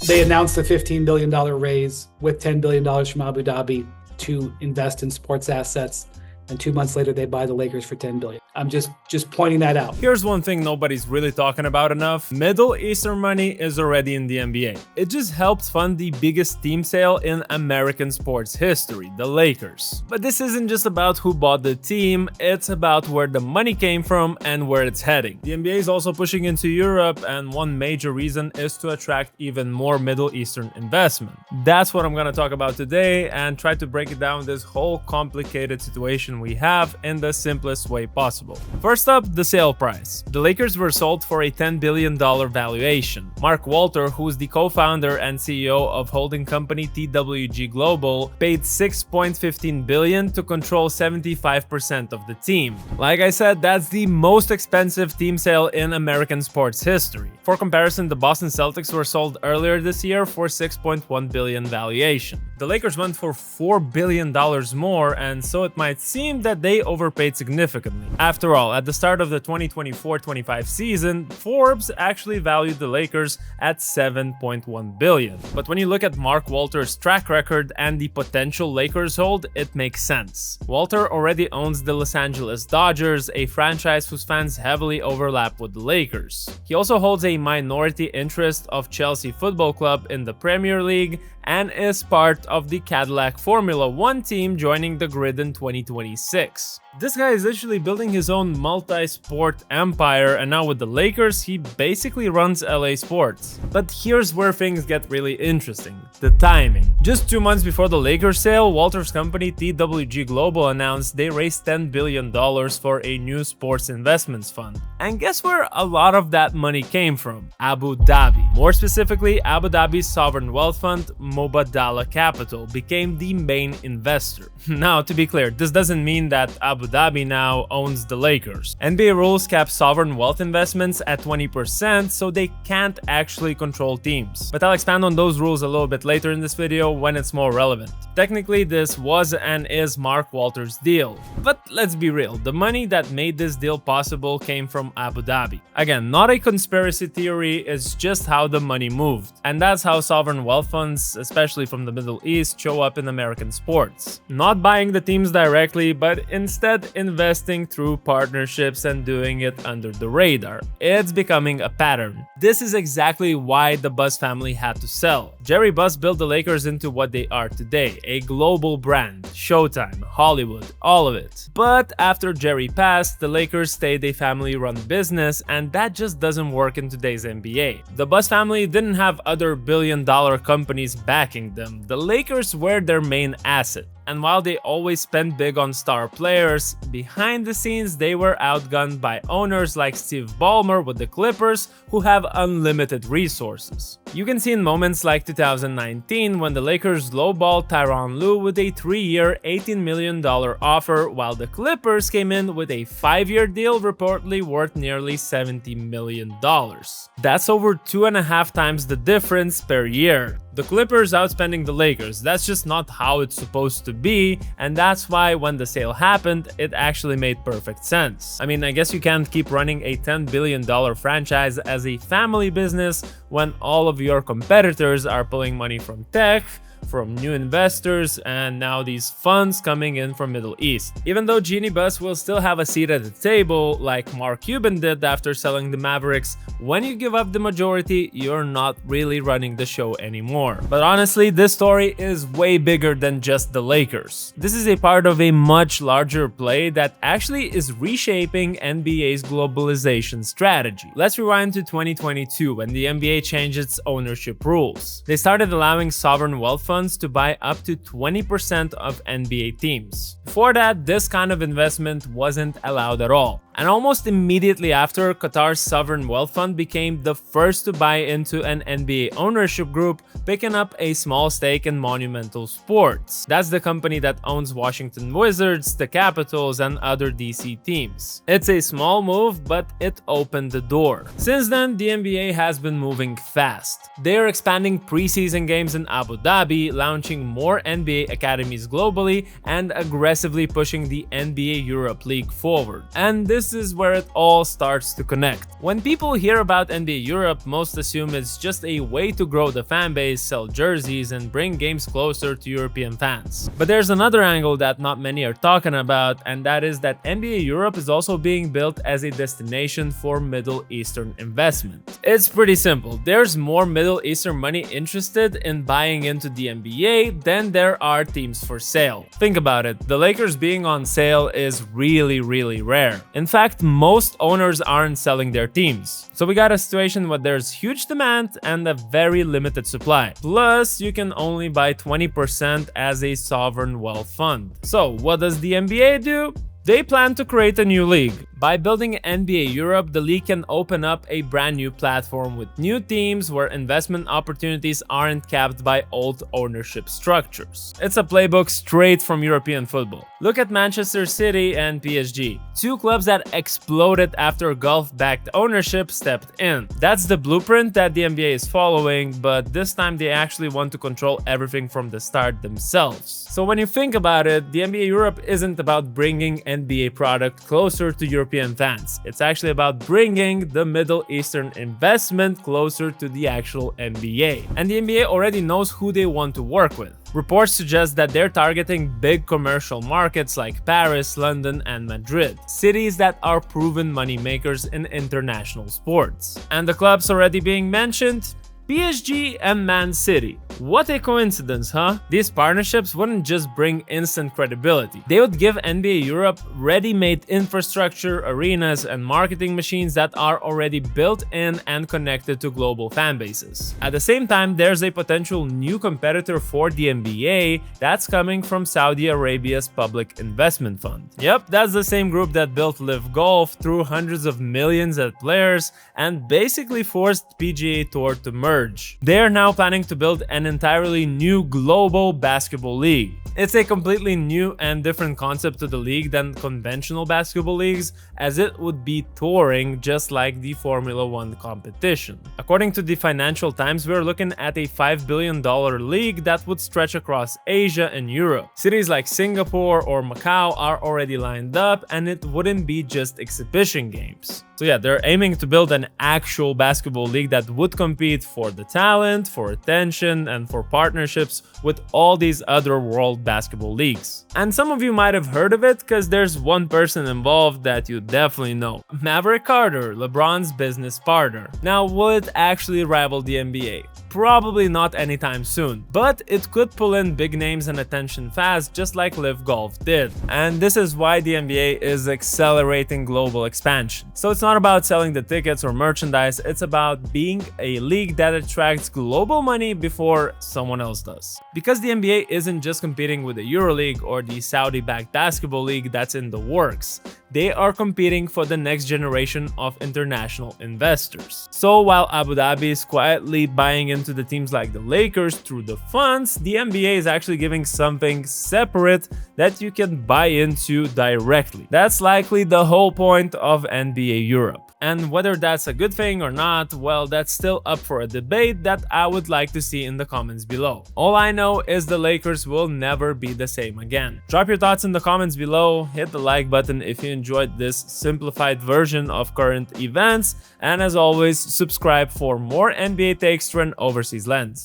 They announced a $15 billion raise with $10 billion from Abu Dhabi to invest in sports assets. And 2 months later, they buy the Lakers for $10 billion. I'm just pointing that out. Here's one thing nobody's really talking about enough. Middle Eastern money is already in the NBA. It just helped fund the biggest team sale in American sports history, the Lakers. But this isn't just about who bought the team, it's about where the money came from and where it's heading. The NBA is also pushing into Europe, and one major reason is to attract even more Middle Eastern investment. That's what I'm gonna talk about today and try to break it down this whole complicated situation we have in the simplest way possible. First up, the sale price. The Lakers were sold for a $10 billion valuation. Mark Walter, who is the co-founder and CEO of holding company TWG Global, paid $6.15 billion to control 75% of the team. Like I said, that's the most expensive team sale in American sports history. For comparison, the Boston Celtics were sold earlier this year for $6.1 billion valuation. The Lakers went for $4 billion more, and so it might seem that they overpaid significantly. After all, at the start of the 2024-25 season, Forbes actually valued the Lakers at $7.1 billion. But when you look at Mark Walter's track record and the potential Lakers hold, it makes sense. Walter already owns the Los Angeles Dodgers, a franchise whose fans heavily overlap with the Lakers. He also holds a minority interest of Chelsea Football Club in the Premier League and is part of the Cadillac Formula One team joining the grid in 2026. This guy is literally building his own multi-sport empire, and now with the Lakers, he basically runs LA sports. But here's where things get really interesting: the timing. Just 2 months before the Lakers sale, Walter's company TWG Global announced they raised $10 billion for a new sports investments fund. And guess where a lot of that money came from? Abu Dhabi. More specifically, Abu Dhabi's sovereign wealth fund, Mubadala Capital, became the main investor. Now, to be clear, this doesn't mean that Abu Dhabi now owns the Lakers. NBA rules cap sovereign wealth investments at 20%, so they can't actually control teams. But I'll expand on those rules a little bit later in this video when it's more relevant. Technically, this was and is Mark Walter's deal. But let's be real, the money that made this deal possible came from Abu Dhabi. Again, not a conspiracy theory, it's just how the money moved. And that's how sovereign wealth funds, especially from the Middle East, show up in American sports. Not buying the teams directly, but instead investing through partnerships and doing it under the radar. It's becoming a pattern. This is exactly why the Buzz family had to sell. Jerry Buss built the Lakers into what they are today, a global brand, Showtime, Hollywood, all of it. But after Jerry passed, the Lakers stayed a family-run business, and that just doesn't work in today's NBA. The Buss family didn't have other billion-dollar companies backing them. The Lakers were their main asset. And while they always spent big on star players, behind the scenes they were outgunned by owners like Steve Ballmer with the Clippers, who have unlimited resources. You can see in moments like 2019 when the Lakers lowballed Tyronn Lue with a 3-year, $18 million offer, while the Clippers came in with a 5-year deal reportedly worth nearly $70 million. That's over 2.5 times the difference per year. The Clippers outspending the Lakers, that's just not how it's supposed to be, and that's why when the sale happened, it actually made perfect sense. I mean, I guess you can't keep running a $10 billion franchise as a family business when all of your competitors are pulling money from tech, from new investors, and now these funds coming in from Middle East. Even though Jeanie Buss will still have a seat at the table, like Mark Cuban did after selling the Mavericks, when you give up the majority, you're not really running the show anymore. But honestly, this story is way bigger than just the Lakers. This is a part of a much larger play that actually is reshaping NBA's globalization strategy. Let's rewind to 2022 when the NBA changed its ownership rules. They started allowing sovereign wealth funds to buy up to 20% of NBA teams. Before that, this kind of investment wasn't allowed at all. And almost immediately after, Qatar's sovereign wealth fund became the first to buy into an NBA ownership group, picking up a small stake in Monumental Sports. That's the company that owns Washington Wizards, the Capitals, and other DC teams. It's a small move, but it opened the door. Since then, the NBA has been moving fast. They are expanding preseason games in Abu Dhabi, launching more NBA academies globally, and aggressively pushing the NBA Europe League forward. And this this is where it all starts to connect. When people hear about NBA Europe, most assume it's just a way to grow the fan base, sell jerseys, and bring games closer to European fans. But there's another angle that not many are talking about, and that is that NBA Europe is also being built as a destination for Middle Eastern investment. It's pretty simple. There's more Middle Eastern money interested in buying into the NBA than there are teams for sale. Think about it, the Lakers being on sale is really rare. In fact, most owners aren't selling their teams. So we got a situation where there's huge demand and a very limited supply. Plus, you can only buy 20% as a sovereign wealth fund. So what does the NBA do? They plan to create a new league. By building NBA Europe, the league can open up a brand new platform with new teams where investment opportunities aren't capped by old ownership structures. It's a playbook straight from European football. Look at Manchester City and PSG, two clubs that exploded after Gulf-backed ownership stepped in. That's the blueprint that the NBA is following, but this time they actually want to control everything from the start themselves. So when you think about it, the NBA Europe isn't about bringing NBA product closer to European fans. It's actually about bringing the Middle Eastern investment closer to the actual NBA. And the NBA already knows who they want to work with. Reports suggest that they're targeting big commercial markets like Paris, London, and Madrid, cities that are proven moneymakers in international sports. And the clubs already being mentioned? PSG and Man City. What a coincidence, huh? These partnerships wouldn't just bring instant credibility. They would give NBA Europe ready-made infrastructure, arenas, and marketing machines that are already built in and connected to global fan bases. At the same time, there's a potential new competitor for the NBA that's coming from Saudi Arabia's Public Investment Fund. Yep, that's the same group that built Live Golf, threw hundreds of millions at players, and basically forced PGA Tour to merge. They are now planning to build an entirely new global basketball league. It's a completely new and different concept to the league than conventional basketball leagues, as it would be touring just like the Formula 1 competition. According to the Financial Times, we're looking at a $5 billion league that would stretch across Asia and Europe. Cities like Singapore or Macau are already lined up, and it wouldn't be just exhibition games. So yeah, they're aiming to build an actual basketball league that would compete for the talent, for attention, and for partnerships with all these other world basketball leagues. And some of you might have heard of it because there's one person involved that you definitely know. Maverick Carter, LeBron's business partner. Now, will it actually rival the NBA? Probably not anytime soon, but it could pull in big names and attention fast, just like Live Golf did. And this is why the NBA is accelerating global expansion. So it's not about selling the tickets or merchandise, it's about being a league that attracts global money before someone else does. Because the NBA isn't just competing with the EuroLeague or the Saudi-backed basketball league that's in the works. They are competing for the next generation of international investors. So while Abu Dhabi is quietly buying into the teams like the Lakers through the funds, the NBA is actually giving something separate that you can buy into directly. That's likely the whole point of NBA Europe. And whether that's a good thing or not, well, that's still up for a debate that I would like to see in the comments below. All I know is the Lakers will never be the same again. Drop your thoughts in the comments below, hit the like button if you enjoyed this simplified version of current events, and as always, subscribe for more NBA takes through an overseas lens.